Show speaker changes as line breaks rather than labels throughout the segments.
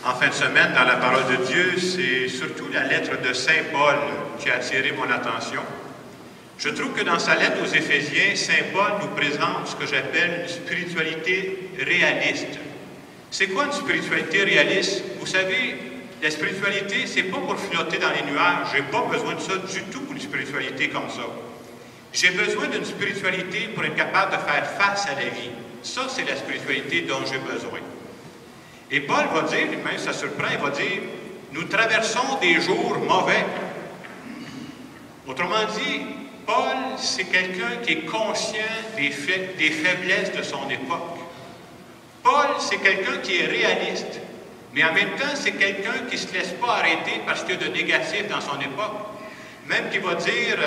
en fin de semaine dans la parole de Dieu, c'est surtout la lettre de Saint Paul qui a attiré mon attention. Je trouve que dans sa lettre aux Éphésiens, Saint Paul nous présente ce que j'appelle une spiritualité réaliste. C'est quoi une spiritualité réaliste? Vous savez, la spiritualité, c'est pas pour flotter dans les nuages. J'ai pas besoin de ça du tout pour une spiritualité comme ça. J'ai besoin d'une spiritualité pour être capable de faire face à la vie. Ça, c'est la spiritualité dont j'ai besoin. Et Paul va dire, même ça surprend, il va dire, nous traversons des jours mauvais. Autrement dit, Paul, c'est quelqu'un qui est conscient des faiblesses de son époque. Paul, c'est quelqu'un qui est réaliste, mais en même temps, c'est quelqu'un qui ne se laisse pas arrêter parce qu'il y a de négatif dans son époque. Même qu'il va dire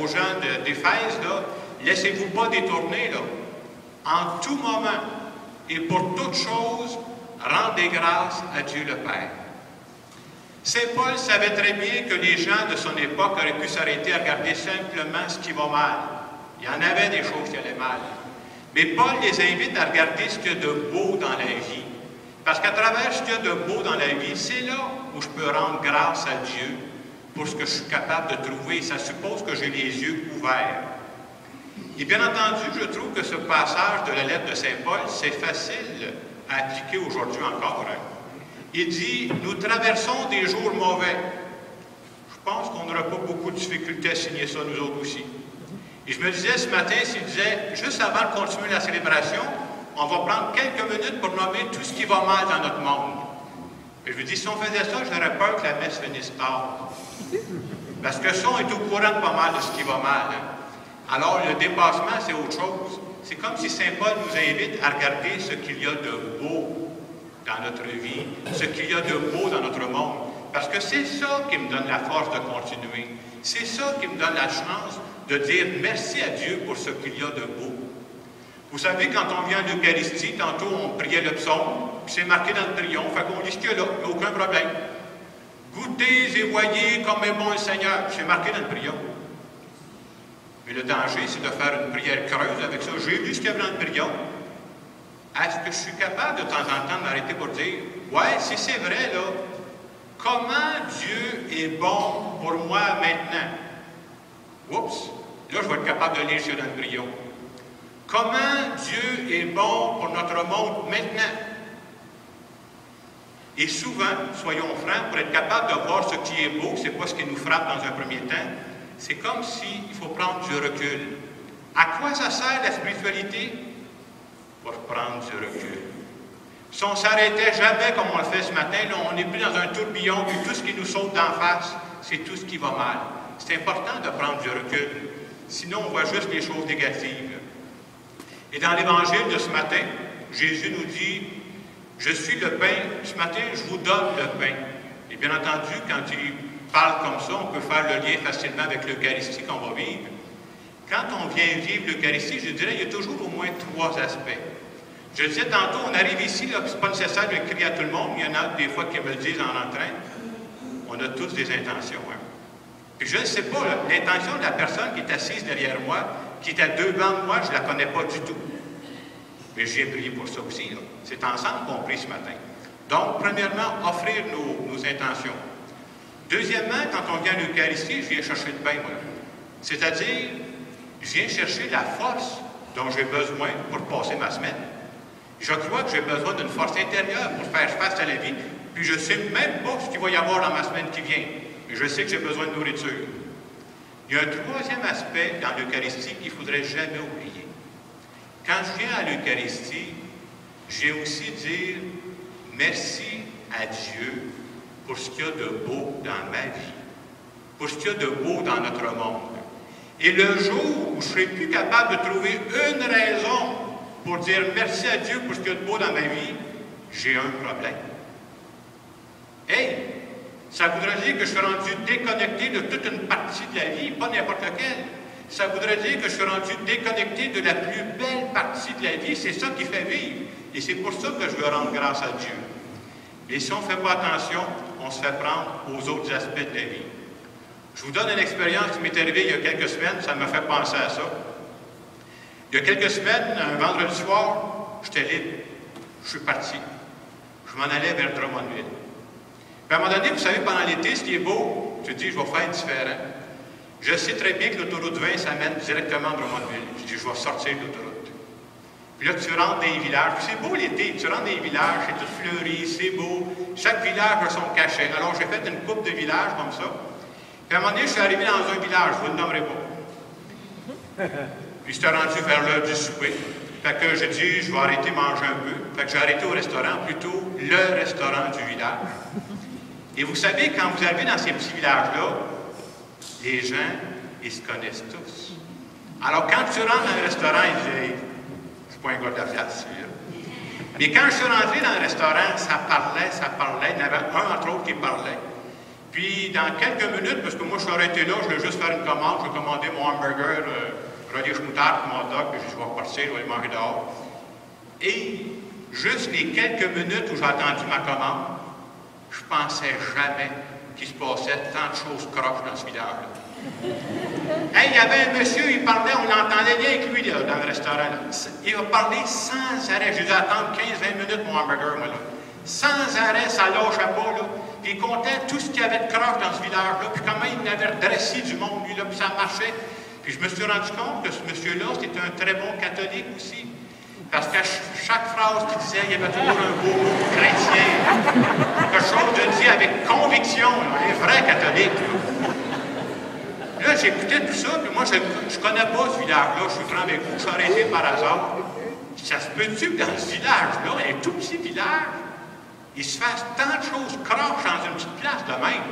aux gens d'Éphèse, laissez-vous pas détourner, là. En tout moment et pour toutes choses, rendez grâce à Dieu le Père. Saint Paul savait très bien que les gens de son époque auraient pu s'arrêter à regarder simplement ce qui va mal. Il y en avait des choses qui allaient mal. Mais Paul les invite à regarder ce qu'il y a de beau dans la vie. Parce qu'à travers ce qu'il y a de beau dans la vie, c'est là où je peux rendre grâce à Dieu pour ce que je suis capable de trouver. Ça suppose que j'ai les yeux ouverts. Et bien entendu, je trouve que ce passage de la lettre de Saint Paul, c'est facile à appliquer aujourd'hui encore. Il dit, nous traversons des jours mauvais. Je pense qu'on n'aura pas beaucoup de difficultés à signer ça, nous autres aussi. Et je me disais ce matin, s'il disait, juste avant de continuer la célébration, on va prendre quelques minutes pour nommer tout ce qui va mal dans notre monde. Et je lui dis, si on faisait ça, j'aurais peur que la messe finisse tard. Parce que ça, on est au courant de pas mal de ce qui va mal. Alors, le dépassement, c'est autre chose. C'est comme si Saint Paul nous invite à regarder ce qu'il y a de beau dans notre vie, ce qu'il y a de beau dans notre monde. Parce que c'est ça qui me donne la force de continuer. C'est ça qui me donne la chance de dire merci à Dieu pour ce qu'il y a de beau. Vous savez, quand on vient à l'Eucharistie, tantôt on priait le psaume, puis c'est marqué dans le triomphe, fait qu'on lit ce qu'il y a là, il n'y a aucun problème. Goûtez et voyez comme est bon le Seigneur, c'est marqué dans le triomphe. Mais le danger, c'est de faire une prière creuse avec ça. J'ai lu ce qu'il y avait dans le triomphe. Est-ce que je suis capable de temps en temps de m'arrêter pour dire, ouais, si c'est vrai, là, comment Dieu est bon pour moi maintenant? Oups, là, je vais être capable de lire ce dans le triomphe. Comment Dieu est bon pour notre monde maintenant? Et souvent, soyons francs, pour être capable de voir ce qui est beau, c'est pas ce qui nous frappe dans un premier temps, c'est comme s'il faut prendre du recul. À quoi ça sert la spiritualité? Pour prendre du recul. Si on ne s'arrêtait jamais comme on le fait ce matin, là, on est pris dans un tourbillon, puis tout ce qui nous saute d'en face, c'est tout ce qui va mal. C'est important de prendre du recul. Sinon, on voit juste les choses négatives. Et dans l'Évangile de ce matin, Jésus nous dit, « Je suis le pain, ce matin, je vous donne le pain. » Et bien entendu, quand il parle comme ça, on peut faire le lien facilement avec l'Eucharistie qu'on va vivre. Quand on vient vivre l'Eucharistie, je dirais, il y a toujours au moins 3 aspects. Je disais tantôt, on arrive ici, ce n'est pas nécessaire de crier à tout le monde, il y en a des fois qui me le disent en rentrant. On a tous des intentions. Hein? Puis je ne sais pas, l'intention de la personne qui est assise derrière moi, qui est à 2 bancs de moi, je ne la connais pas du tout. Mais j'ai prié pour ça aussi. C'est ensemble qu'on prie ce matin. Donc, premièrement, offrir nos intentions. Deuxièmement, quand on vient à l'Eucharistie, je viens chercher le pain, moi. C'est-à-dire, je viens chercher la force dont j'ai besoin pour passer ma semaine. Je crois que j'ai besoin d'une force intérieure pour faire face à la vie. Puis je ne sais même pas ce qu'il va y avoir dans ma semaine qui vient. Mais je sais que j'ai besoin de nourriture. Il y a un troisième aspect dans l'Eucharistie qu'il ne faudrait jamais oublier. Quand je viens à l'Eucharistie, j'ai aussi dire merci à Dieu pour ce qu'il y a de beau dans ma vie, pour ce qu'il y a de beau dans notre monde. Et le jour où je ne serai plus capable de trouver une raison pour dire merci à Dieu pour ce qu'il y a de beau dans ma vie, j'ai un problème. Hey! Ça voudrait dire que je suis rendu déconnecté de toute une partie de la vie, pas n'importe laquelle. Ça voudrait dire que je suis rendu déconnecté de la plus belle partie de la vie. C'est ça qui fait vivre. Et c'est pour ça que je veux rendre grâce à Dieu. Et si on ne fait pas attention, on se fait prendre aux autres aspects de la vie. Je vous donne une expérience qui m'est arrivée il y a quelques semaines, ça m'a fait penser à ça. Il y a quelques semaines, un vendredi soir, j'étais libre. Je suis parti. Je je m'en allais vers Drummondville. Puis à un moment donné, vous savez, pendant l'été, ce qui est beau, je dis, je vais faire différent. Je sais très bien que l'autoroute 20 s'amène directement à Drummondville. Je dis, je vais sortir de l'autoroute. Puis là, tu rentres dans les villages. Puis c'est beau l'été, tu rentres dans les villages, c'est tout fleuri, c'est beau. Chaque village a son cachet. Alors, j'ai fait une coupe de villages comme ça. Puis à un moment donné, je suis arrivé dans un village, je ne vous le nommerai pas. Puis j'étais rendu vers l'heure du souper. Fait que j'ai dit, je vais arrêter de manger un peu. Fait que j'ai arrêté au restaurant, plutôt le restaurant du village. Et vous savez, quand vous arrivez dans ces petits villages-là, les gens, ils se connaissent tous. Alors, quand tu rentres dans un restaurant, ils disent, c'est pas un gars de la place, celui-là. Mais quand je suis rentré dans le restaurant, ça parlait. Il y en avait un, entre autres, qui parlait. Puis, dans quelques minutes, parce que moi, je suis arrêté là, je voulais juste faire une commande. Je vais commander mon hamburger, relish moutarde, mon dog, puis je vais repartir, je vais aller manger dehors. Et, juste les quelques minutes où j'ai attendu ma commande, je pensais jamais qu'il se passait tant de choses croches dans ce village-là. Hey, il y avait un monsieur, il parlait, on l'entendait bien avec lui là, dans le restaurant. Là. Il a parlé sans arrêt. J'ai dû attendre 15-20 minutes mon hamburger, moi, là. Sans arrêt, ça lâchait pas, là. Puis il comptait tout ce qu'il y avait de croche dans ce village-là, puis comment il avait redressé du monde, lui, là, puis ça marchait. Puis je me suis rendu compte que ce monsieur-là, c'était un très bon catholique aussi. Parce qu'à chaque phrase qu'il disait, il y avait toujours un beau mot chrétien. Quelque chose de dit avec conviction, là, un vrai catholique. Là, j'écoutais tout ça, puis moi, je ne connais pas ce village-là, je suis franc avec vous, je suis arrêté par hasard. Ça se peut-tu que dans ce village-là, un tout petit village, il se fasse tant de choses croches dans une petite place de même?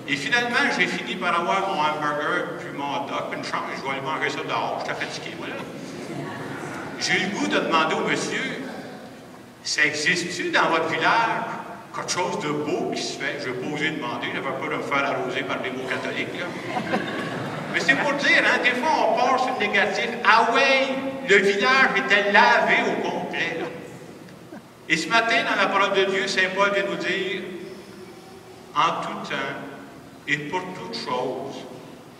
Et finalement, j'ai fini par avoir mon hamburger, puis mon hot dog, puis une chambre, je vais aller manger ça dehors, j'étais fatigué, moi, là. J'ai eu le goût de demander au monsieur, ça existe-tu dans votre village quelque chose de beau qui se fait? Je n'ai pas osé demander, j'avais peur de me faire arroser par des mots catholiques, là. Mais c'est pour dire, hein, des fois on part sur le négatif. Ah ouais, le village était lavé au complet, là. Et ce matin, dans la parole de Dieu, Saint Paul vient nous dire, en tout temps et pour toutes choses,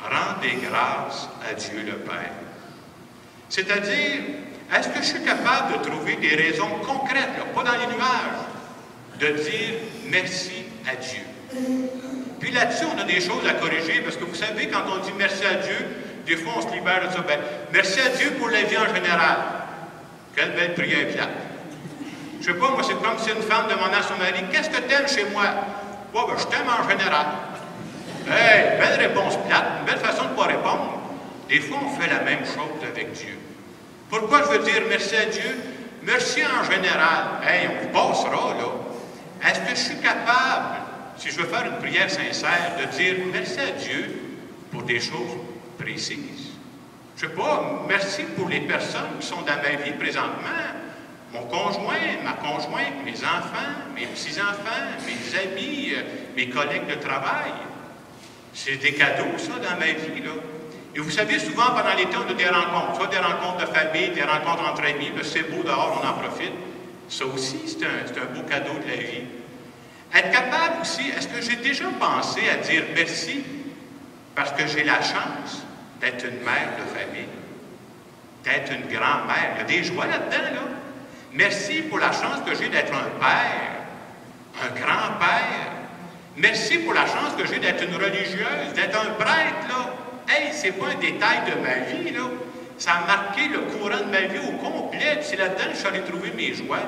rendez grâce à Dieu le Père. C'est-à-dire, est-ce que je suis capable de trouver des raisons concrètes, là, pas dans les nuages, de dire merci à Dieu? Puis là-dessus, on a des choses à corriger, parce que vous savez, quand on dit merci à Dieu, des fois on se libère de ça. Ben, merci à Dieu pour la vie en général. Quelle belle prière plate. Je sais pas, moi, c'est comme si une femme demandait à son mari, qu'est-ce que t'aimes chez moi? Ouais, ben, je t'aime en général. Hey, belle réponse plate, une belle façon de ne pas répondre. Des fois, on fait la même chose avec Dieu. Pourquoi je veux dire merci à Dieu? Merci en général. Hey, on passera, là. Est-ce que je suis capable, si je veux faire une prière sincère, de dire merci à Dieu pour des choses précises? Je sais pas, merci pour les personnes qui sont dans ma vie présentement. Mon conjoint, ma conjointe, mes enfants, mes petits-enfants, mes amis, mes collègues de travail. C'est des cadeaux, ça, dans ma vie, là. Et vous savez, souvent, pendant l'été, on a des rencontres. Soit des rencontres de famille, des rencontres entre amis. Là, c'est beau dehors, on en profite. Ça aussi, c'est un beau cadeau de la vie. Être capable aussi, est-ce que j'ai déjà pensé à dire merci parce que j'ai la chance d'être une mère de famille, d'être une grand-mère? Il y a des joies là-dedans, là. Merci pour la chance que j'ai d'être un père, un grand-père. Merci pour la chance que j'ai d'être une religieuse, d'être un prêtre, là. Hey, c'est pas un détail de ma vie, là. Ça a marqué le courant de ma vie au complet. C'est là-dedans que je suis allé trouver mes joies.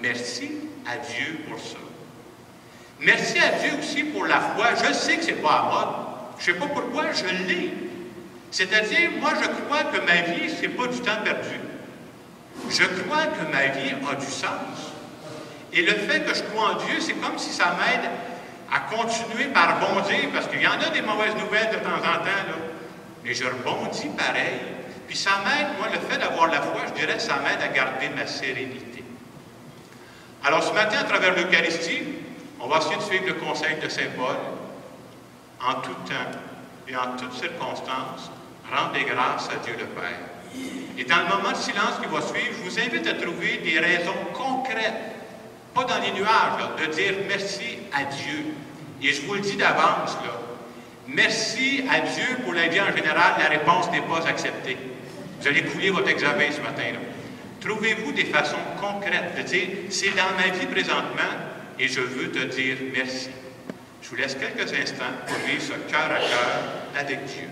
Merci à Dieu pour ça. Merci à Dieu aussi pour la foi. Je sais que c'est pas à mode. Je sais pas pourquoi, je l'ai. C'est-à-dire, moi, je crois que ma vie, c'est pas du temps perdu. Je crois que ma vie a du sens. Et le fait que je crois en Dieu, c'est comme si ça m'aide à continuer par bondir, parce qu'il y en a des mauvaises nouvelles de temps en temps, là. Mais je rebondis pareil. Puis ça m'aide, moi, le fait d'avoir la foi, je dirais, ça m'aide à garder ma sérénité. Alors ce matin, à travers l'Eucharistie, on va essayer de suivre le conseil de Saint Paul. En tout temps et en toutes circonstances, rendez grâce à Dieu le Père. Et dans le moment de silence qui va suivre, je vous invite à trouver des raisons concrètes, pas dans les nuages, là, de dire merci à Dieu. Et je vous le dis d'avance, là, merci à Dieu pour la vie en général, la réponse n'est pas acceptée. Vous allez couler votre examen ce matin, là. Trouvez-vous des façons concrètes de dire, c'est dans ma vie présentement et je veux te dire merci. Je vous laisse quelques instants pour vivre ce cœur à cœur avec Dieu.